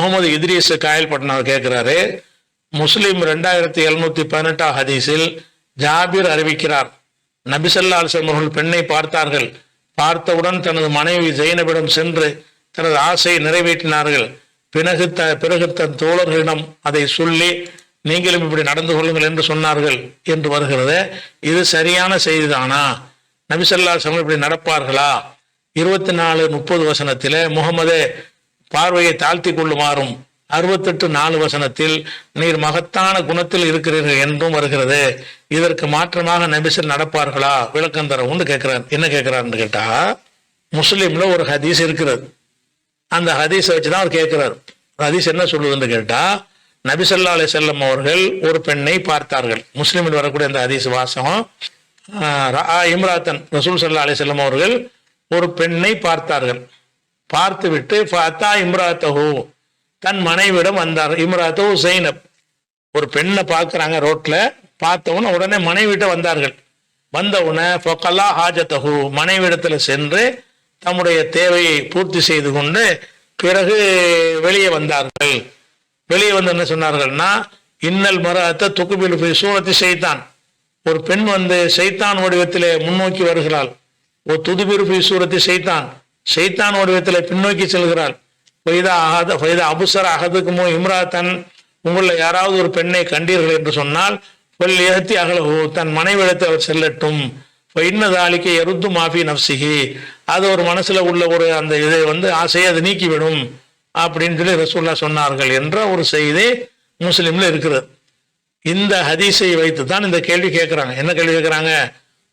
முகமது இத்ரீஸ் காயல்பட்டினம் கேட்கிறாரு, முஸ்லிம் 2718 ஹதீஸில் ஜாபிர் அறிவிக்கிறார், நபிசல்லா அலிஸ்லாம் அவர்கள் பெண்ணை பார்த்தார்கள். பார்த்தவுடன் தனது மனைவி ஜெயினபிடம் சென்று தனது ஆசையை நிறைவேற்றினார்கள். பிறகு தன் தோழர்களிடம் அதை சொல்லி நீங்களும் இப்படி நடந்து கொள்ளுங்கள் என்று சொன்னார்கள் என்று வருகிறது. இது சரியான செய்திதானா? நபிசல்லா அலிஸ்லாம் இப்படி நடப்பார்களா? 24:30 வசனத்தில் முகமதே பார்வையை தாழ்த்தி கொள்ளுமாறும், 68:4 வசனத்தில் நீர் மகத்தான குணத்தில் இருக்கிறீர்கள் என்றும் வருகிறது. இதற்கு மாற்றமாக நபிசல் நடப்பார்களா? விளக்கம் தரவுன்னு கேட்கிறார். என்ன கேட்கிறாருன்னு கேட்டா, முஸ்லீம்ல ஒரு ஹதீஸ் இருக்கிறது. அந்த ஹதீஸை வச்சுதான் அவர் கேட்கிறார். ஹதீஸ் என்ன சொல்லுதுன்னு கேட்டா, நபிசல்லா அலைஹிஸ்ஸலாம் அவர்கள் ஒரு பெண்ணை பார்த்தார்கள். முஸ்லீமில் வரக்கூடிய அந்த ஹதீஸ் வாசகம், இம்ராத்தன் ரசூல் ஸல்லல்லாஹு அலைஹி வஸல்லம் அவர்கள் ஒரு பெண்ணை பார்த்தார்கள். பார்த்து விட்டு ஃபஅத்தா இம்ராத்தஹு, தன் மனைவிடம் வந்தார். இம்ராத்தஹு ஸைனப், ஒரு பெண்ணை பார்க்குறாங்க ரோட்ல, பார்த்தவன உடனே மனைவிட்ட வந்தார்கள். வந்தவுடனே ஃபகலா ஹாஜத்தஹு, மனைவிடத்துல சென்று தம்முடைய தேவையை பூர்த்தி செய்து கொண்டு பிறகு வெளியே வந்தார்கள். வெளியே வந்து என்ன சொன்னார்கள்னா, இன்னல் மரஅத்த துக்பிலு ஃபி சூரத்தி ஷைத்தான், ஒரு பெண் வந்து ஷைத்தான் வடிவத்திலே முன்னோக்கி வருகிறாள். ஓ துதுபிரு ஃபி சூரத்தி ஷைத்தான், ஷைத்தான் வடிவத்திலே பின்னோக்கி செல்கிறாள். ஃபைதா அபுசர அகதுக்குமோ இம்ராத்தன், உங்களில் யாராவது ஒரு பெண்ணை கண்டீர்கள் என்று சொன்னால் பொல் ஏத்தி அகலஹு, தன் மனைவிடத்தை அவர் செல்லட்டும். இன்னதாலிக்க எருத்து மாஃபி நப்சிஹி, அது ஒரு மனசுல உள்ள ஒரு அந்த இதை வந்து ஆசையை அது நீக்கிவிடும் அப்படின்னு சொல்லி ரசூலுல்லாஹ் சொன்னார்கள் என்ற ஒரு செய்தி முஸ்லிம்ல இருக்கிறது. இந்த ஹதீஸை வைத்து தான் இந்த கேள்வி கேட்கிறாங்க. என்ன கேள்வி கேட்கிறாங்க?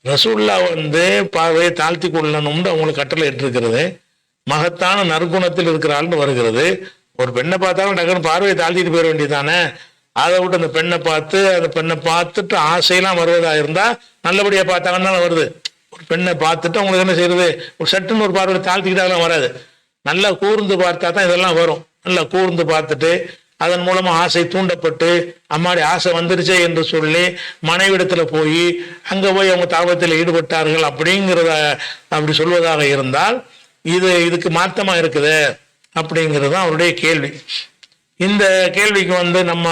ரசூலுல்லாஹ் வந்து பார்வையை தாழ்த்தி கொள்ளணும்னு அவங்களுக்கு கட்டளை இட்டிருக்கிறது. மகத்தான நற்குணத்தில் இருக்கிறாள்னு வருகிறது. ஒரு பெண்ணை பார்த்தாலும் டக்குன்னு பார்வையை தாழ்த்திட்டு போயிட வேண்டியதானே. அதை விட்டு அந்த பெண்ணை பார்த்துட்டு ஆசையெல்லாம் வருவதா இருந்தா நல்லபடியா பார்த்தாங்கன்னா வருது. ஒரு பெண்ணை பார்த்துட்டு அவங்களுக்கு என்ன செய்யறது, ஒரு சட்டுன்னு ஒரு பார்வையை தாழ்த்திக்கிட்டாலும் வராது. நல்லா கூர்ந்து பார்த்தா தான் இதெல்லாம் வரும். நல்லா கூர்ந்து பார்த்துட்டு அதன் மூலமா ஆசை தூண்டப்பட்டு அம்மாடி ஆசை வந்துருச்சே என்று சொல்லி மனைவிடத்துல போய் அங்க போய் அவங்க தாபத்தில் ஈடுபட்டார்கள் அப்படிங்கிறத அப்படி சொல்வதாக இருந்தால் இதுக்கு மாற்றமா இருக்குது அப்படிங்கிறது தான் அவருடைய கேள்வி. இந்த கேள்விக்கு வந்து நம்ம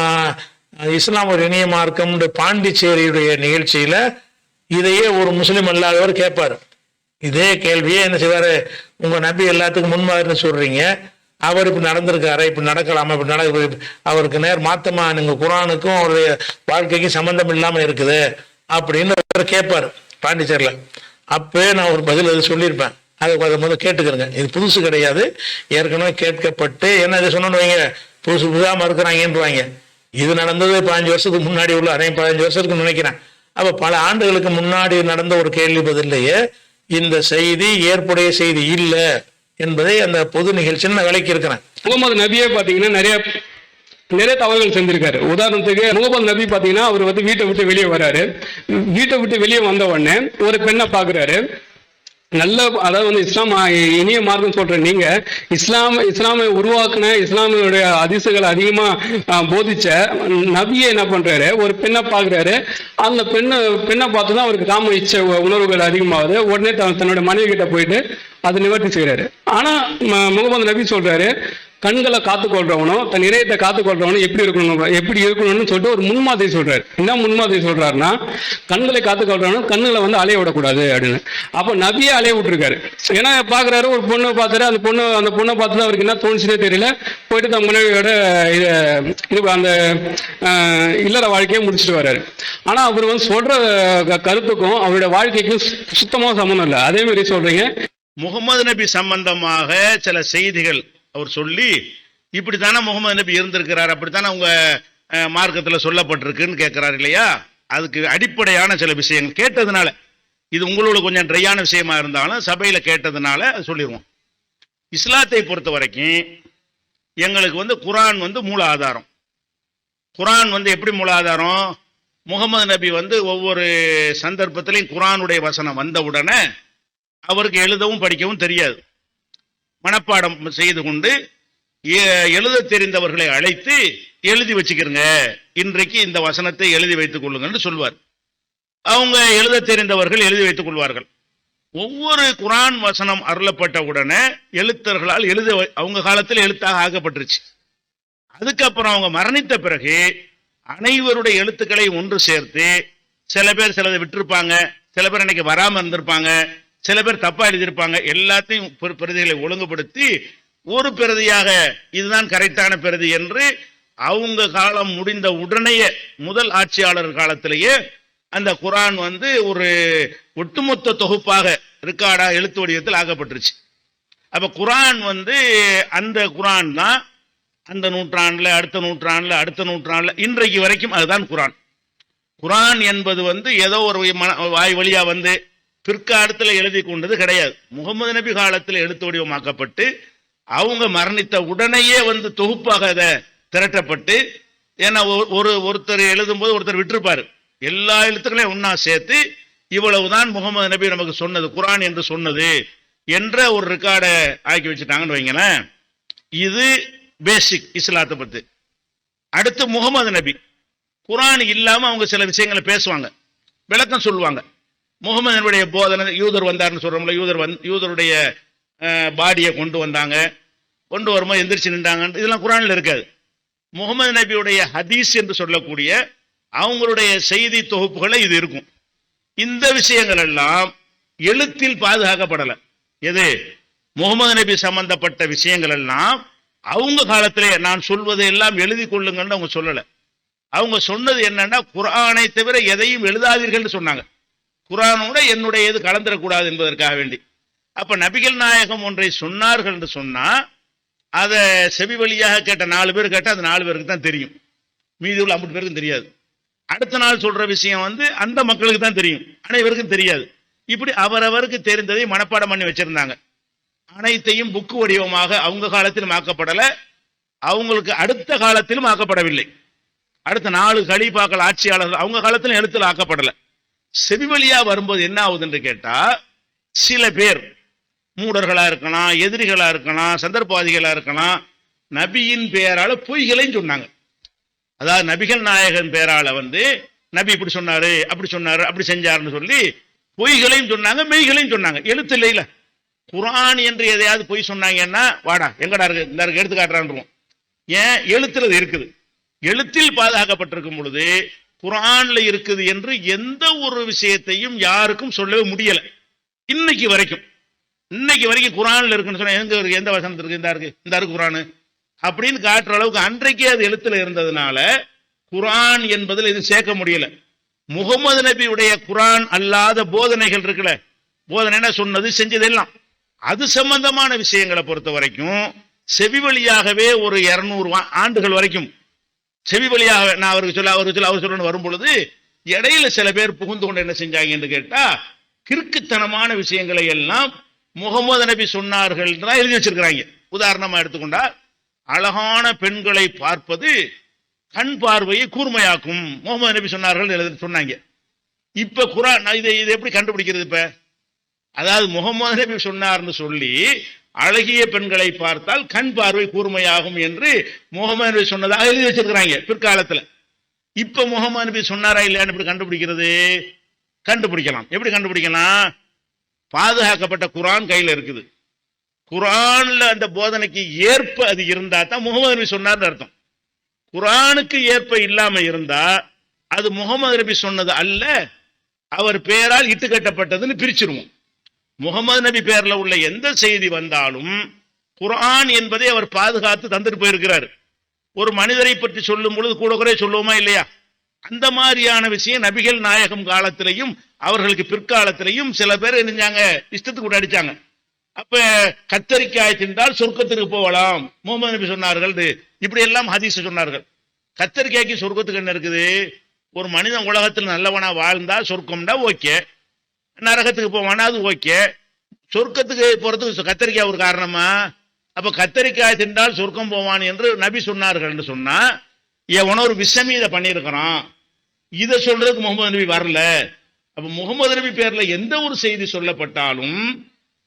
இஸ்லாம் ஒரு இணைய மார்க்கம் பாண்டிச்சேரியுடைய நிகழ்ச்சியில இதையே ஒரு முஸ்லீம் அல்லாதவர் கேட்பாரு. இதே கேள்வியே என்ன செய்வாரு, உங்க நபி எல்லாத்துக்கும் முன்மாதிரின்னு சொல்றீங்க, அவர் இப்படி நடந்திருக்காரு, இப்படி நடக்கலாமா, இப்படி அவருக்கு நேர் மாத்தமா நீங்க குரானுக்கும் அவருடைய வாழ்க்கைக்கும் சம்பந்தம் இல்லாம இருக்குது அப்படின்னு கேட்பாரு பாண்டிச்சேரியில. அப்பவே நான் ஒரு பதில் அது சொல்லியிருப்பேன். அதை முதல்ல கேட்டுக்கிறேங்க. இது புதுசு கிடையாது, ஏற்கனவே கேட்கப்பட்டு என்ன இதை சொன்னோன்னு வைங்க, புதுசா மறுக்கிறாங்கன்றுவாங்க. இது நடந்தது 15 வருஷத்துக்கு முன்னாடி உள்ள 15 வருஷத்துக்கு நினைக்கிறேன். அப்ப பல ஆண்டுகளுக்கு முன்னாடி நடந்த ஒரு கேள்வி பதிலையே இந்த செய்தி ஏற்புடைய செய்தி இல்லை என்பதை அந்த பொது நிகழ்ச்சியில் நான் விளக்கி இருக்கிறேன். முகமது நபியே பாத்தீங்கன்னா நிறைய தவறுகள் செஞ்சிருக்காரு. உதாரணத்துக்கு முகமது நபி பாத்தீங்கன்னா அவர் வந்து வீட்டை விட்டு வெளியே வர்றாரு. வீட்டை விட்டு வெளியே வந்த உடனே ஒரு பெண்ணை பாக்குறாரு. நல்ல, அதாவது வந்து இஸ்லாம் இனிய மார்க்கம் சொல்ற நீங்க இஸ்லாமை உருவாக்குன, இஸ்லாமியுடைய ஹதீஸுகளை அதிகமா போதிச்ச நபியை என்ன பண்றாரு, ஒரு பெண்ணை பாக்குறாரு. அந்த பெண்ணை பார்த்துதான் அவருக்கு காம இச்ச உணர்வுகள் அதிகமாகுது. உடனே தன்னோட மனைவி கிட்ட போயிட்டு அதை நிவர்த்தி செய்யறாரு. ஆனா முகமது நபி சொல்றாரு, கண்களை காத்துக்கொள்றவனும் தன் இதயத்தை காத்துக்கொள்றவனும் எப்படி இருக்கணும்னு சொல்லிட்டு ஒரு முன்மாதிரி சொல்றாரு. என்ன முன்மாதிரி சொல்றாருன்னா, கண்களை காத்துக்கொள்றவனும் கண்ணுகளை வந்து அலைய விடக்கூடாது அப்படின்னு. அப்போ நபியே அலைய விட்டுருக்காரு. ஏன்னா பாக்குறாரு, ஒரு பொண்ணை பார்த்தாரு, அந்த பொண்ணை பார்த்து அவருக்கு என்ன தோணுச்சுனே தெரியல, போயிட்டு தன் மனைவியோட அந்த இல்லற வாழ்க்கையை முடிச்சுட்டு வர்றாரு. ஆனா அவர் வந்து சொல்ற கருத்துக்கும் அவருடைய வாழ்க்கைக்கும் சுத்தமா சம்மந்தம் இல்லை. அதே மாதிரி சொல்றீங்க, முகமது நபி சம்பந்தமாக சில செய்திகள் அவர் சொல்லி இப்படித்தானே முகமது நபி இருந்திருக்கிறார், அப்படித்தானே உங்க மார்க்கத்தில் சொல்லப்பட்டிருக்குன்னு கேட்கிறார் இல்லையா? அதுக்கு அடிப்படையான சில விஷயங்கள் கேட்டதுனால, இது உங்களோட கொஞ்சம் ட்ரையான விஷயமா இருந்தாலும் சபையில கேட்டதுனால சொல்லிடுவோம். இஸ்லாத்தை பொறுத்த வரைக்கும் எங்களுக்கு வந்து குரான் வந்து மூல ஆதாரம். குரான் வந்து எப்படி மூல ஆதாரம்? முகமது நபி வந்து ஒவ்வொரு சந்தர்ப்பத்திலையும் குரானுடைய வசனம் வந்த உடனே அவருக்கு எழுதவும் படிக்கவும் தெரியாது. மனப்பாடம் செய்து கொண்டு எழுத தெரிந்தவர்களை அழைத்து எழுதி வச்சுக்கிறங்க, இன்றைக்கு இந்த வசனத்தை எழுதி வைத்துக் கொள்ளுங்கன்னு சொல்வார். அவங்க எழுத தெரிந்தவர்கள் எழுதி வைத்துக் கொள்வார்கள். ஒவ்வொரு குரான் வசனம் அருளப்பட்ட உடனே எழுத்தர்களால் அவங்க காலத்தில் எழுத்தாக ஆக்கப்பட்டுருச்சு. அதுக்கப்புறம் அவங்க மரணித்த பிறகு அனைவருடைய எழுத்துக்களை ஒன்று சேர்த்து, சில பேர் சிலதை விட்டிருப்பாங்க, சில பேர் இன்னைக்கு வராம இருந்திருப்பாங்க, சில பேர் தப்பா எழுதியிருப்பாங்க, எல்லாத்தையும் பிரதிகளை ஒழுங்குபடுத்தி ஒரு பிரதியாக இதுதான் கரெக்டான பிரதி என்று அவங்க காலம் முடிந்த உடனேயே முதல் ஆட்சியாளர் காலத்திலேயே அந்த குர்ஆன் ஒரு ஒட்டுமொத்த தொகுப்பாக ரெக்கார்டா எழுத்து வடிவத்தில் ஆக்கப்பட்டுருச்சு. அப்ப குர்ஆன் அந்த குர்ஆன் தான் அந்த நூற்றாண்டுல, அடுத்த நூற்றாண்டுல, அடுத்த நூற்றாண்டுல, இன்றைக்கு வரைக்கும் அதுதான் குர்ஆன். குர்ஆன் என்பது ஏதோ ஒரு வாய் வழியா பிற்காலத்தில் எழுதி கொண்டது கிடையாது. முகமது நபி காலத்தில் எழுத்து வடிவமாக்கப்பட்டு அவங்க மரணித்த உடனேயே தொகுப்பாக அதை திரட்டப்பட்டு, ஏன்னா ஒருத்தர் எழுதும் போது ஒருத்தர் விட்டிருப்பாரு, எல்லா எழுத்துக்களையும் ஒன்னா சேர்த்து இவ்வளவுதான் முகமது நபி நமக்கு சொன்னது குர்ஆன் என்று சொன்னது என்ற ஒரு ரெக்கார்டை ஆக்கி வச்சுட்டாங்கன்னு வைங்களேன். இது பேசிக் இஸ்லாத்தை பத்தி. அடுத்து முகமது நபி குர்ஆன் இல்லாம அவங்க சில விஷயங்களை பேசுவாங்க, விளக்கம் சொல்லுவாங்க. முகமது நபியுடைய போதனை, யூதர் வந்தார்னு சொல்றோம்ல, யூதருடைய பாடியை கொண்டு வந்தாங்க, கொண்டு வரும்போது எந்திரிச்சு நின்றாங்க, இதெல்லாம் குர்ஆன்ல இருக்காது. முகமது நபியுடைய ஹதீஸ் என்று சொல்லக்கூடிய அவங்களுடைய செய்தி தொகுப்புகளை இது இருக்கும். இந்த விஷயங்கள் எல்லாம் எழுத்தில் பாதுகாக்கப்படலை. எது? முகமது நபி சம்பந்தப்பட்ட விஷயங்கள் எல்லாம் அவங்க காலத்திலே நான் சொல்வதை எல்லாம் எழுதி கொள்ளுங்கன்னு அவங்க சொல்லல. அவங்க சொன்னது என்னன்னா, குர்ஆனை தவிர எதையும் எழுதாதீர்கள் சொன்னாங்க. குர்ஆனோட என்னுடைய எது கலந்துடக்கூடாது என்பதற்காக வேண்டி. அப்ப நபிகள் நாயகம் ஒன்றை சொன்னார்கள் என்று சொன்னா அதை செவி வழியாக கேட்ட 4 பேர் கேட்டா அது 4 பேருக்கு தான் தெரியும், மீதி உள்ள 50 பேருக்கும் தெரியாது. அடுத்த நாள் சொல்ற விஷயம் அந்த மக்களுக்கு தான் தெரியும், அனைவருக்கும் தெரியாது. இப்படி அவரவருக்கு தெரிந்ததை மனப்பாடம் பண்ணி வச்சிருந்தாங்க. அனைத்தையும் புக்கு வடிவமாக அவங்க காலத்திலும் ஆக்கப்படல, அவங்களுக்கு அடுத்த காலத்திலும் ஆக்கப்படவில்லை. அடுத்த 4 கலீஃபாக்கள் ஆட்சியாளர்கள் அவங்க காலத்திலும் எழுத்துல ஆக்கப்படல. செவி வழியா வரும்போது என்ன ஆகுது என்று கேட்டா, சில பேர் மூடர்களா இருக்கலாம், எதிரிகளா இருக்கலாம், சந்தர்ப்பவாதிகளா இருக்கலாம், நபியின் பெயரால பொய்களையும் சொன்னாங்க. அதாவது நபிகள் நாயகன் பெயரால நபி இப்படி சொன்னாரு, அப்படி சொன்னாரு, அப்படி செஞ்சாருன்னு சொல்லி பொய்களையும் சொன்னாங்க, மெய்களையும் சொன்னாங்க. எழுத்து இல்லையில குர்ஆன் என்று எதையாவது பொய் சொன்னாங்கன்னா, வாடா எங்கடா இருக்கு, இந்த எடுத்து காட்டுறான். ஏன்? எழுத்துல இருக்குது. எழுத்தில் பாதுகாக்கப்பட்டிருக்கும் பொழுது குர்ஆன்ல இருக்குது என்று எந்த ஒரு விஷயத்தையும் யாருக்கும் சொல்லவே முடியல. இன்னைக்கு வரைக்கும் குர்ஆன்ல இருக்குன்னு சொன்னா எந்த வசனத்துல இருக்கு, இந்த இருக்கு குர்ஆன் அப்படின்னு காட்டுற அளவுக்கு அன்றைக்கே அது எழுத்துல இருந்ததுனால குர்ஆன் என்பதில் இது சேர்க்க முடியல. முகமது நபியுடைய குர்ஆன் அல்லாத போதனைகள் இருக்குல்ல, போதனை சொன்னது செஞ்சதெல்லாம் அது சம்பந்தமான விஷயங்களை பொறுத்த வரைக்கும் செவி வழியாகவே ஒரு 200 ஆண்டுகள் வரைக்கும் செவி வழியாக நான் அவருக்கு சொல்ல அவர் சொல்லணும் வரும் பொழுது இடையில சில பேர் புகுந்து கொண்டு என்ன செஞ்சாங்க என்று கேட்டா, கிறுக்குத்தனமான விஷயங்களை எல்லாம் முகமது நபி சொன்னார்கள் தான் எழுதி வச்சிருக்கிறாங்க. உதாரணமா எடுத்துக்கொண்டா, அழகான பெண்களை பார்ப்பது கண் பார்வையை கூர்மையாக்கும், முகமது நபி சொன்னார்கள் சொன்னாங்க. இப்ப குர்ஆன் இதை எப்படி கண்டுபிடிக்கிறது? இப்ப அதாவது முகமது நபி சொன்னார்னு சொல்லி அழகிய பெண்களை பார்த்தால் கண் பார்வை கூர்மையாகும் என்று முகமது நபி சொன்னதாக எழுதி வச்சிருக்கிறாங்க பிற்காலத்துல. இப்ப முகமது நபி சொன்னாரா இல்லையான்னு எப்படி கண்டுபிடிக்கிறது? கண்டுபிடிக்கலாம். எப்படி கண்டுபிடிக்கலாம்? பாதுகாக்கப்பட்ட குர்ஆன் கையில இருக்குது. குர்ஆன்ல அந்த போதனைக்கு ஏற்ப அது இருந்தா தான் முகமது நபி சொன்னார்னு அர்த்தம். குர்ஆனுக்கு ஏற்ப இல்லாம இருந்தா அது முகமது நபி சொன்னது அல்ல, அவர் பெயரால் இட்டு கட்டப்பட்டதுன்னு பிரிச்சிருவோம். முகமது நபி பெயர்ல உள்ள எந்த செய்தி வந்தாலும் குர்ஆன் என்பதை அவர் பாதுகாத்து தந்துட்டு போயிருக்கிறார். ஒரு மனிதரை பற்றி சொல்லும் பொழுது கூட குறை சொல்லுவோமா இல்லையா? அந்த மாதிரியான விஷயம் நபிகள் நாயகம் காலத்திலையும் அவர்களுக்கு பிற்காலத்திலையும் சில பேர் நினைஞ்சாங்க, இஷ்டத்துக்கு கூட அடிச்சாங்க. அப்ப கத்தரிக்காய் தின்றால் சொர்க்கத்துக்கு போகலாம் முகமது நபி சொன்னார்கள், இப்படி எல்லாம் ஹதீஸ் சொன்னார்கள். கத்தரிக்காய்க்கு சொர்க்கத்துக்கு என்ன இருக்குது? ஒரு மனிதன் உலகத்தில் நல்லவனா வாழ்ந்தா சொர்க்கம்டா ஓகே, நரகத்துக்கு போவானா அது ஓகே, சொர்க்கத்துக்கு போறதுக்கு கத்தரிக்காய் ஒரு காரணமா? அப்ப கத்தரிக்காய் தின்றால் சொர்க்கம் போவான் என்று நபி சொன்னார்கள் என்று சொன்னா எவனோ ஒரு விஷமி இதை பண்ணியிருக்கிறான், இதை சொல்றதுக்கு முகமது நபி வரல. அப்ப முகமது நபி பேர்ல எந்த ஒரு செய்தி சொல்லப்பட்டாலும்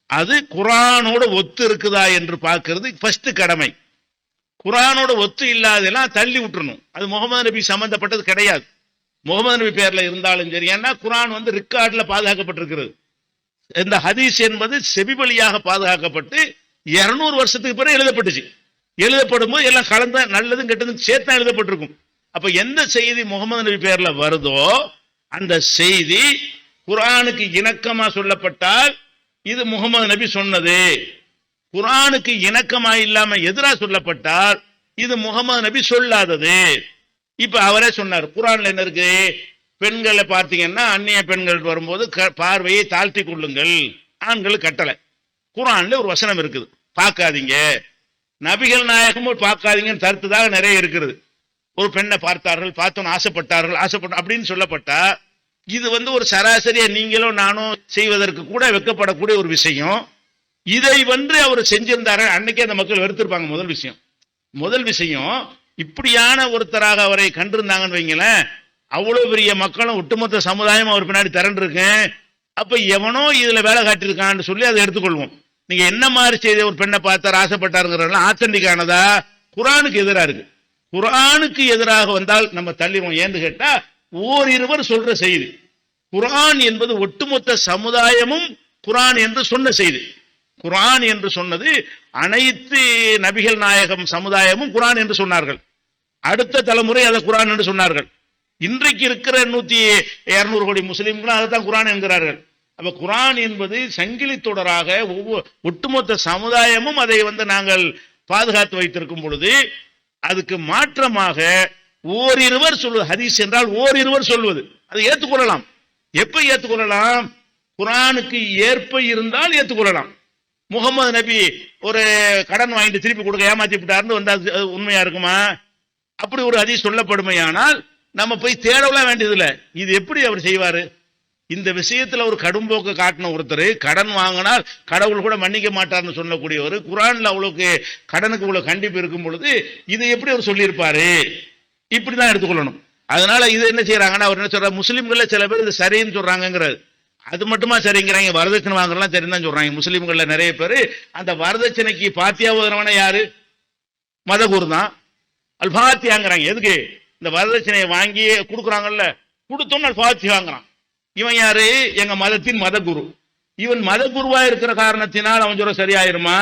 அது குர்ஆனோட ஒத்து இருக்குதா என்று பார்க்கிறது ஃபர்ஸ்ட் கடமை. குர்ஆனோட ஒத்து இல்லாதெல்லாம் தள்ளி விட்டுறணும், அது முகமது நபி சம்பந்தப்பட்டது கிடையாது. முகமது நபி பேர்ல இருந்தாலும் சரி, ஏன்னா குர்ஆன் ரெக்கார்ட்ல பாதுகாக்கப்பட்டிருக்கிறது. இந்த ஹதீஸ் என்பது செவி வழியாக பாதுகாக்கப்பட்டு 200 வருஷத்துக்கு பிறகு எழுதப்பட்டுச்சு. எழுதப்படும் போது எல்லாம் கலந்த நல்லதும் கெட்டதும் சேர்த்து எழுதப்பட்டிருக்கும். அப்ப எந்த செய்தி முகமது நபி பேர்ல வருதோ அந்த செய்தி குர்ஆனுக்கு இணக்கமா சொல்லப்பட்டால் இது முகமது நபி சொன்னது. குர்ஆனுக்கு இணக்கமா இல்லாம எதிரா சொல்லப்பட்டால் இது முகமது நபி சொல்லாதது. இப்ப அவரே சொன்னார், குர்ஆன்ல என்ன இருக்கு? பெண்களை பார்த்தீங்கன்னா அந்நிய பெண்கள் வரும்போது பார்வையை தாழ்த்தி கொள்ளுங்கள், ஆண்கள் கட்டளை. குர்ஆன்ல ஒரு வசனம் இருக்குது, பார்க்காதீங்க. நபிகள் நாயகமும் பார்க்காதீங்கன்னு தருத்ததாக நிறைய இருக்கிறது. ஒரு பெண்ணை பார்த்தார்கள், பார்த்தோன்னு ஆசைப்பட்டார்கள், அப்படின்னு சொல்லப்பட்டா இது ஒரு சராசரியா நீங்களும் நானும் செய்வதற்கு கூட வெட்கப்படக்கூடிய ஒரு விஷயம். இதை அவர் செஞ்சிருந்தாரு, அன்னைக்கே அந்த மக்கள் வெறுத்திருப்பாங்க. முதல் விஷயம் இப்படியான ஒருத்தராக அவரை கண்டிருந்தாங்கன்னு வைங்களேன், அவ்வளவு பெரிய மக்களும் ஒட்டுமொத்த சமுதாயம் அவர் பின்னாடி திரண்டு இருக்கு. அப்ப எவனோ இதுல வேலை காட்டியிருக்கான்னு சொல்லி அதை எடுத்துக்கொள்வோம். நீங்க என்ன மாதிரி செய்தி ஒரு பெண்ணை பார்த்தார் ஆசைப்பட்டாருங்கிறதெல்லாம் ஆத்தன்டிக்கானதா? குர்ஆனுக்கு எதிராக இருக்கு. குர்ஆனுக்கு எதிராக வந்தால் நம்ம தள்ளிடுவோம். ஏன்னு கேட்டா ஓரிருவர் சொல்ற செய்தி. குர்ஆன் என்பது ஒட்டுமொத்த சமுதாயமும் குர்ஆன் என்று சொன்ன செய்தி. குர்ஆன் என்று சொன்னது அனைத்து நபிகள் நாயகம் சமுதாயமும் குர்ஆன் என்று சொன்னார்கள். அடுத்த தலைமுறை அதை குர்ஆன் என்று சொன்னார்கள். இன்றைக்கு இருக்கிற 100-200 கோடி முஸ்லிம்களும் அதை தான் குர்ஆன் என்கிறார்கள். அப்ப குர்ஆன் என்பது சங்கிலி தொடராக ஒட்டுமொத்த சமுதாயமும் அதை நாங்கள் பாதுகாத்து வைத்திருக்கும் பொழுது அதுக்கு மாற்றமாக ஓரிருவர் சொல்வது, ஹதீஸ் என்றால் ஓரிருவர் சொல்வது, அதை ஏற்றுக்கொள்ளலாம். எப்ப ஏற்றுக்கொள்ளலாம்? குர்ஆனுக்கு ஏற்ப இருந்தால் ஏற்றுக்கொள்ளலாம். முகமது நபி ஒரு கடன் வாங்கிட்டு திருப்பி கொடுக்க ஏமாத்தி விட்டாருன்னு வந்தா உண்மையா இருக்குமா? அப்படி ஒரு ஹதீஸ் சொல்லப்படுமையானால் நம்ம போய் தேடலாம் வேண்டியதில்லை. இது எப்படி அவர் செய்வாரு? இந்த விஷயத்துல ஒரு கடும்போக்கு காட்டின ஒருத்தர், கடன் வாங்கினால் கடவுள் கூட மன்னிக்க மாட்டார்னு சொல்லக்கூடியவர், குர்ஆன்ல அவ்வளவுக்கு கடனுக்கு இவ்வளவு கண்டிப்பு இருக்கும் பொழுது இது எப்படி அவர் சொல்லியிருப்பாரு? இப்படிதான் எடுத்துக்கொள்ளணும். அதனால இது என்ன செய்யறாங்கன்னா, அவர் என்ன சொல்றாரு, முஸ்லிம்கள்ல சில பேர் இது சரின்னு சொல்றாங்கிறாரு. அது மட்டுமா சரிங்கிறாங்க? வரதட்சணை வாங்குறலாம் சரின்னு தான் சொல்றாங்க. முஸ்லிம்கள்ல நிறைய பேர் அந்த வரதட்சணைக்கு பாத்தியா ஓதுறவன யாரு? மதகுரு தான். அல் ஃபாத்தியாங்கிறாங்க. எதுக்கு? இந்த வரதட்சணையை வாங்கி கொடுக்குறாங்கல்ல, கொடுத்தோன்னு அல் ஃபாத்தி வாங்குறான். இவன் யாரு? எங்க மதத்தின் மதகுரு. இவன் மதகுருவா இருக்கிற காரணத்தினால் அவன் சொல்ற சரியாயிருமா?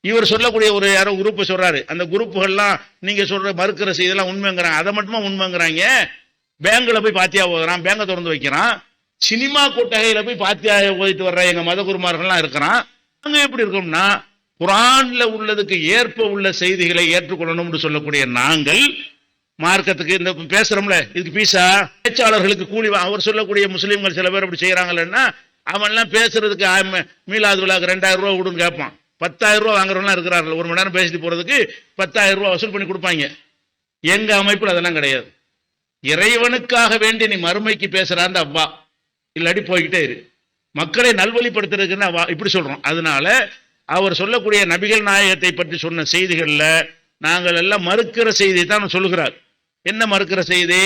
இவர் சொல்லக்கூடிய ஒரு யாரோ குரூப் சொல்றாரு, அந்த குரூப்புகள்லாம் நீங்க சொல்ற மறுக்கிற செய்தெல்லாம் உண்மைங்கிறாங்க. அதை மட்டுமா உண்மைங்கிறாங்க? பேங்க்ல போய் பாத்தியா ஓதுறான், பேங்கை திறந்து வைக்கிறான். சினிமா கொட்டகையில போய் பாத்தியா ஓதிட்டு வர்ற எங்க மதகுருமார்கள்லாம் இருக்கிறான். அங்க எப்படி இருக்கோம்னா, குர்ஆன்ல உள்ளதுக்கு ஏற்ப உள்ள செய்திகளை ஏற்றுக்கொள்ளணும்னு சொல்லக்கூடிய நாங்கள் மார்க்கத்துக்கு இந்த பேசுறோம்ல, இதுக்கு பீசா பேச்சாளர்களுக்கு கூலி. அவர் சொல்லக்கூடிய முஸ்லீம்கள் சில பேர் அப்படி செய்யறாங்கல்ல, அவன்லாம் பேசுறதுக்கு மீலாது விழாக்கு 2000 ரூபா விடுன்னு கேட்பான். 10,000 ரூபா வாங்குறவங்களாம் இருக்கிறார்கள். ஒரு மணி நேரம் பேசிட்டு போறதுக்கு 10,000 ரூபா வசூல் பண்ணி கொடுப்பாங்க. எங்க அமைப்பில் அதெல்லாம் கிடையாது. இறைவனுக்காக வேண்டி நீ மறுமைக்கு பேசுறான்னு அவ்வா, இல்லாட்டி போய்கிட்டே இரு. மக்களை நல்வழிப்படுத்துறதுக்குன்னு இப்படி சொல்றோம். அதனால அவர் சொல்லக்கூடிய நபிகள் நாயகத்தை பற்றி சொன்ன செய்திகள்ல நாங்கள் எல்லாம் மறுக்கிற செய்தியை தான் சொல்லுகிறார். என்ன மறுக்கிற செய்தி?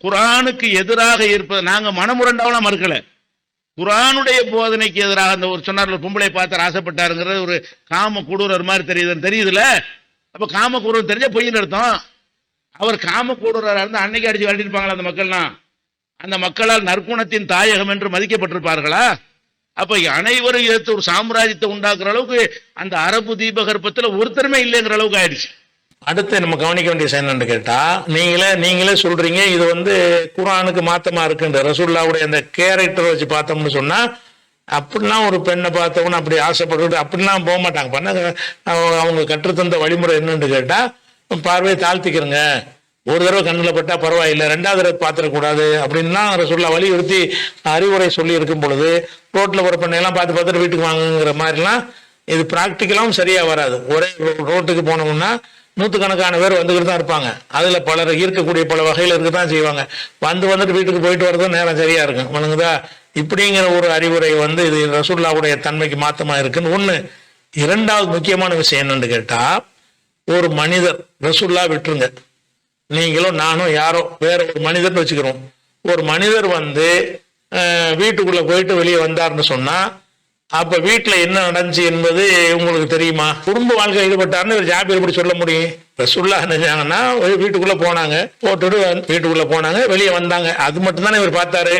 குர்ஆனுக்கு எதிராக இருப்பது. நாங்க மனமுரண்டாவெல்லாம் மறுக்கல. குர்ஆனுடைய போதனைக்கு எதிராக அந்த ஒரு சொன்னார், பொம்பளை பார்த்து ஆசைப்பட்டாருங்கிறது ஒரு காம கூடுறர் மாதிரி தெரியுதுல. அப்ப காம கூடுறர் தெரிஞ்சா பொய்ன்னு அர்த்தம். அவர் காம கூடுறரா இருந்தா அன்னைக்கு அடிச்சு விரட்டிருப்பாங்களா அந்த மக்கள்லாம்? அந்த மக்களால் நற்குணத்தின் தாயகம் என்று மதிக்கப்பட்டிருப்பார்களா? அப்ப அனைவரும் எடுத்து ஒரு சாம்ராஜ்யத்தை உண்டாக்குற அளவுக்கு அந்த அரபு தீபகற்பத்தில் ஒருத்தருமே இல்லைங்கிற அளவுக்கு ஆயிடுச்சு. அடுத்து நம்ம கவனிக்க வேண்டிய விஷயம் என்னன்னு கேட்டா, நீங்களே சொல்றீங்க இது குர்ஆனுக்கு மாத்தமா இருக்குன்ற. ரசூலுல்லாஹ்வுடைய அந்த கேரக்டர் வச்சு பார்த்தோம்னு சொன்னா அப்படிலாம் ஒரு பெண்ணை பார்த்தவங்க அப்படி ஆசைப்பட்டு அப்படிலாம் போக மாட்டாங்க. பண்ண அவங்க கற்றுத்தந்த வழிமுறை என்னன்னு கேட்டா, பார்வையை தாழ்த்திக்கிறங்க, ஒரு தடவை கண்ணில் பட்டா பரவாயில்லை, 2வது தடவை பார்த்துடக்கூடாது அப்படின்லாம் ரசூலுல்லாஹ் வலியுறுத்தி அறிவுரை சொல்லி இருக்கும் பொழுது, ரோட்ல ஒரு பெண்ணையெல்லாம் பார்த்துட்டு வீட்டுக்கு வாங்குங்கிற மாதிரிலாம் இது பிராக்டிக்கலாவும் சரியா வராது. ஒரே ரோட்டுக்கு போனோம்னா நூற்றுக்கணக்கான பேர் வந்துகிட்டு தான் இருப்பாங்க. அதுல பலர் ஈர்க்கக்கூடிய பல வகையில் இருக்கத்தான் செய்வாங்க. வந்துட்டு வீட்டுக்கு போயிட்டு வர்றது நேரம் சரியா இருக்கும். வணங்குதா? இப்படிங்கிற ஒரு அறிவுரை இது ரசூலுல்லாஹ்வுடைய தன்மைக்கு மாத்தமா இருக்குன்னு ஒண்ணு. 2வது முக்கியமான விஷயம் என்னன்னு கேட்டா, ஒரு மனிதர், ரசூலுல்லாஹ் விட்டுருங்க, நீங்களும் நானும் யாரோ வேற ஒரு மனிதர்னு வச்சுக்கிறோம். ஒரு மனிதர் வீட்டுக்குள்ள போயிட்டு வெளியே வந்தார்னு சொன்னா, அப்ப வீட்டுல என்ன நடந்துச்சு என்பது உங்களுக்கு தெரியுமா? குடும்ப வாழ்க்கை ஈடுபட்டாருன்னு ஜாபீர் எப்படி சொல்ல முடியும்? ரசூலுல்லாஹ் நினைச்சாங்கன்னா வீட்டுக்குள்ள போனாங்க, போட்டுட்டு வீட்டுக்குள்ள போனாங்க, வெளியே வந்தாங்க. அது மட்டும் தானே இவர் பார்த்தாரு.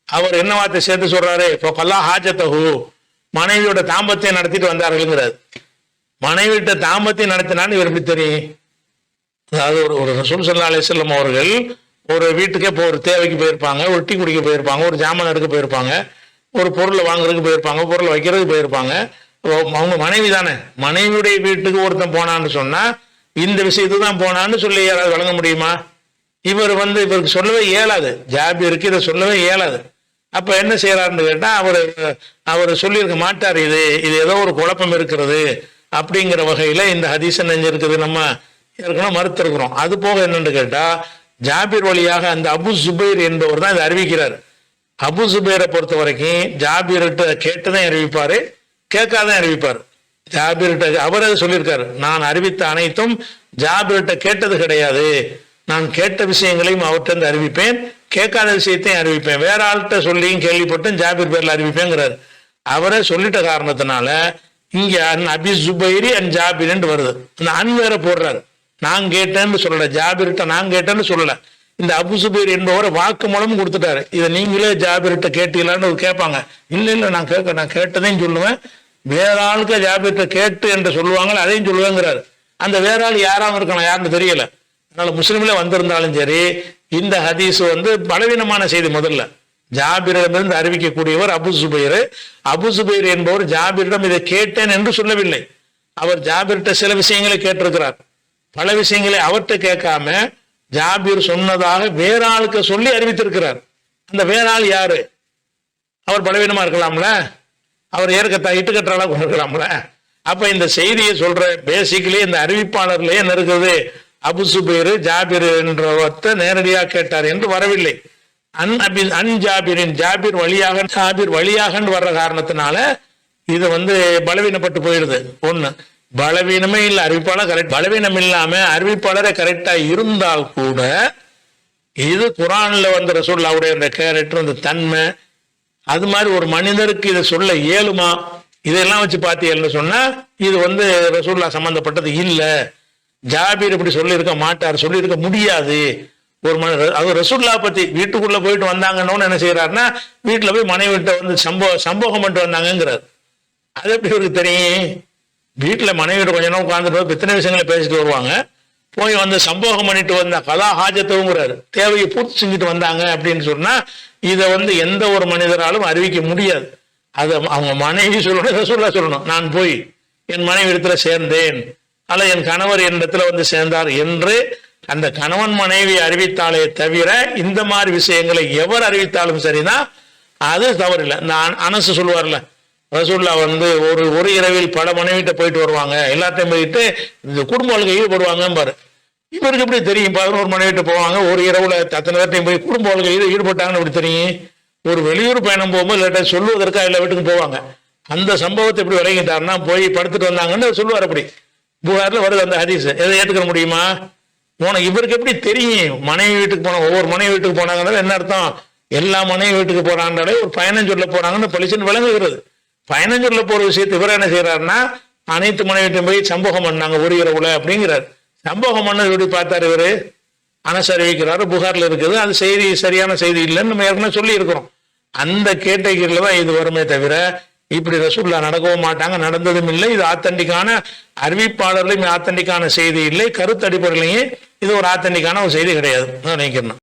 அவர் என்ன வார்த்தை சேர்த்து சொல்றாரு? இப்போ கல்லா ஹாஜத்தஹு, மனைவியோட தாம்பத்தியம் நடத்திட்டு வந்தார்கள்ங்கிறாரு. மனைவிட்ட தாம்பத்தியம் நடத்தினான்னு இவர் எப்படி தெரியும்? அதாவது ஒரு ரசூல் ஸல்லல்லாஹு அலைஹி வஸல்லம் அவர்கள் ஒரு வீட்டுக்கே இப்போ ஒரு தேவைக்கு போயிருப்பாங்க, ஒரு டீ குடிக்க போயிருப்பாங்க, ஒரு ஜாமான் எடுக்க போயிருப்பாங்க, ஒரு பொருளை வாங்குறதுக்கு போயிருப்பாங்க, பொருளை வைக்கிறதுக்கு போயிருப்பாங்க. அவங்க மனைவி தானே. மனைவியுடைய வீட்டுக்கு ஒருத்தன் போனான்னு சொன்னா இந்த விஷயத்துக்கு தான் போனான்னு சொல்லி யாராவது வழங்க முடியுமா? இவருக்கு சொல்லவே இயலாது. ஜாபிருக்கு இதை சொல்லவே இயலாது. அப்ப என்ன செய்யறாருன்னு கேட்டா அவர் சொல்லியிருக்க மாட்டார். இது ஏதோ ஒரு குழப்பம் இருக்கிறது அப்படிங்கிற வகையில இந்த ஹதீஸ் நெஞ்சிருக்குது நம்ம ஏற்கனவே மறுத்திருக்கிறோம். அது போக என்னன்னு கேட்டா ஜாபிர் வழியாக அந்த அபு ஜுபைர் என்பவர் தான் இதை அறிவிக்கிறார். அபு ஜுபைரை பொறுத்த வரைக்கும் ஜாபிர்கிட்ட கேட்டுதான் அறிவிப்பாரு, கேட்காதான் அறிவிப்பார். ஜாபிர்கிட்ட அவர் அதை சொல்லியிருக்காரு, நான் அறிவித்த அனைத்தும் ஜாபிர்கிட்ட கேட்டது கிடையாது, நான் கேட்ட விஷயங்களையும் அவர்கிட்ட அறிவிப்பேன், கேட்காத விஷயத்தையும் அறிவிப்பேன், வேற ஆள்கிட்ட சொல்லியும் கேள்விப்பட்டும் ஜாபிர் பேர்ல அறிவிப்பேங்கிறார். அவரே சொல்லிட்ட காரணத்தினால இங்க அபி ஜுபைரி அன் ஜாபிர் வருது. இந்த அன் வேற போடுறாரு. நான் கேட்டேன்னு சொல்லல, ஜாபிர்கிட்ட நான் கேட்டேன்னு சொல்லல. இந்த அபு சுபைர் என்பவர் வாக்கு மூலமும் கொடுத்துட்டாரு. இதை நீங்களே ஜாபிர்கிட்ட கேட்டீங்களான்னு கேட்பாங்க. இல்ல நான் கேட்டதையும் சொல்லுவேன், வேற ஆளுக்கு ஜாபிர்கிட்ட கேட்டு என்று சொல்லுவாங்க, அதையும் சொல்லுவேங்கிறாரு. அந்த வேற ஆள் யாராவும் இருக்கணும், யாருன்னு தெரியல. அதனால முஸ்லிம்ல வந்திருந்தாலும் சரி இந்த ஹதீஸ் பலவீனமான செய்தி. முதல்ல ஜாபிரிடமிருந்து அறிவிக்கக்கூடியவர் அபு சுபைர். அபு சுபைர் என்பவர் ஜாபிரிடம் இதை கேட்டேன் என்று சொல்லவில்லை. அவர் ஜாபிர்கிட்ட சில விஷயங்களை கேட்டிருக்கிறார், பல விஷயங்களை அவர்கிட்ட கேட்காம ஜாபிர் சொன்னதாக வேற ஆளுக்கு சொல்லி அறிவித்திருக்கிறார். அந்த வேற ஆள் யாரு? அவர் பலவீனமா இருக்கலாம்ல, அவர் இட்டுக்கட்டுற அளவுக்கு இருக்கலாம்ல. அப்ப இந்த செய்தியை சொல்ற பேசிக்கலி இந்த அறிவிப்பாளர்லயே என்ன இருக்குது? அபு சுபைர் ஜாபிர் என்ற நேரடியாக கேட்டார் என்று வரவில்லை. ஜாபிர் வழியாக வர்ற காரணத்தினால இது பலவீனப்பட்டு போயிடுது. ஒண்ணு, பலவீனமே இல்லை, அறிவிப்பாளர் கரெக்ட். பலவீனம் இல்லாம அறிவிப்பாளரே கரெக்டா இருந்தால் கூட இது குர்ஆன்ல ரசூலுல்லாஹ்வுடைய அந்த கேரக்டர், அந்த தன்மை, அது மாதிரி ஒரு மனிதருக்கு இதை சொல்ல இயலுமா? இதெல்லாம் வச்சு பார்த்தீங்கன்னு சொன்னா இது ரசூலுல்லாஹ் சம்பந்தப்பட்டது இல்ல. ஜாபீர் இப்படி சொல்லியிருக்க மாட்டார், சொல்லியிருக்க முடியாது. ஒரு மனிதர் அது ரசூலுல்லாஹ் பத்தி வீட்டுக்குள்ள போயிட்டு வந்தாங்கன்னு என்ன செய்யறாருன்னா வீட்டுல போய் மனைவிட்ட சம்போகம் பண்ணிட்டு வந்தாங்கிறார். அது எப்படி இவருக்கு தெரியும்? வீட்டுல மனைவிட்ட கொஞ்ச நேரம் உட்கார்ந்துட்டு எத்தனை விஷயங்களை பேசிட்டு வருவாங்க, போய் சம்போகம் பண்ணிட்டு வந்த கலா ஹாஜத்துங்கிறாரு, தேவையை பூர்த்தி செஞ்சுட்டு வந்தாங்க அப்படின்னு சொன்னா இதை எந்த ஒரு மனிதராலும் அறிவிக்க முடியாது. அதை அவங்க மனைவி சொல்லணும், ரசூலுல்லாஹ் சொல்லணும், நான் போய் என் மனைவி இடத்துல சேர்ந்தேன் அல்ல என் கணவர் என்னிடத்துல சேர்ந்தார் என்று அந்த கணவன் மனைவி அறிவித்தாலே தவிர இந்த மாதிரி விஷயங்களை எவர் அறிவித்தாலும் சரிதான், அது தவறில்லை. நான் அனசு சொல்லுவார்ல, ரசூலுல்லாஹ் ஒரு இரவில் பல மனைவிட்ட போயிட்டு வருவாங்க, எல்லாத்தையும் போயிட்டு இந்த குடும்ப வாழ்க்கை ஈடுபடுவாங்க பாரு. இவருக்கு எப்படி தெரியும்? 11 மனைவிட்ட போவாங்க, ஒரு இரவுல அத்தனை பேர்ட்டையும் போய் குடும்ப வாழ்க்கை ஈடுபட்டாங்கன்னு எப்படி தெரியும்? ஒரு வெளியூர் பயணம் போகும்போது இல்லாட்ட சொல்லுவதற்காக எல்லா வீட்டுக்கு போவாங்க. அந்த சம்பவத்தை எப்படி விளங்கிட்டாருன்னா போய் படுத்துட்டு வந்தாங்கன்னு சொல்லுவார். அப்படி புகார்ல வருது அந்த ஹதீஸ். எதை ஏற்றுக்க முடியுமா? இவருக்கு எப்படி தெரியும்? மனைவி வீட்டுக்கு போன ஒவ்வொரு மனைவி வீட்டுக்கு போனாங்கன்னு என்ன அர்த்தம்? எல்லா மனைவி வீட்டுக்கு போறாங்கனாலே ஒரு பயணம் சொல்ல போறாங்கன்னு பளிச்சுன்னு விளங்குகிறது. பயணம் சொல்ல போற விஷயத்தை இவர் என்ன செய்யறாருன்னா அனைத்து மனைவிட்டையும் போய் சம்பவம் பண்ணாங்க ஒரு இரவுல அப்படிங்கிறார். சம்பவம் பண்ண எப்படி பார்த்தாரு இவரு? அனஸ் அறிவிக்கிறாரு, புகார்ல இருக்குது. அது செய்தி சரியான செய்தி இல்லைன்னு நம்ம ஏற்கனவே சொல்லி இருக்கிறோம். அந்த கேட்டகரியில தான் இது வருமே தவிர இப்படி ரசூலுல்லாஹ் நடக்கவும் மாட்டாங்க, நடந்ததும் இல்லை. இது ஆத்தண்டிக்கான அறிவிப்பாளர்களையும் ஆத்தண்டிக்கான செய்தி இல்லை, கருத்து அடிப்படையிலேயே இது ஒரு ஆத்தண்டிக்கான ஒரு செய்தி கிடையாது நினைக்கிறேன்.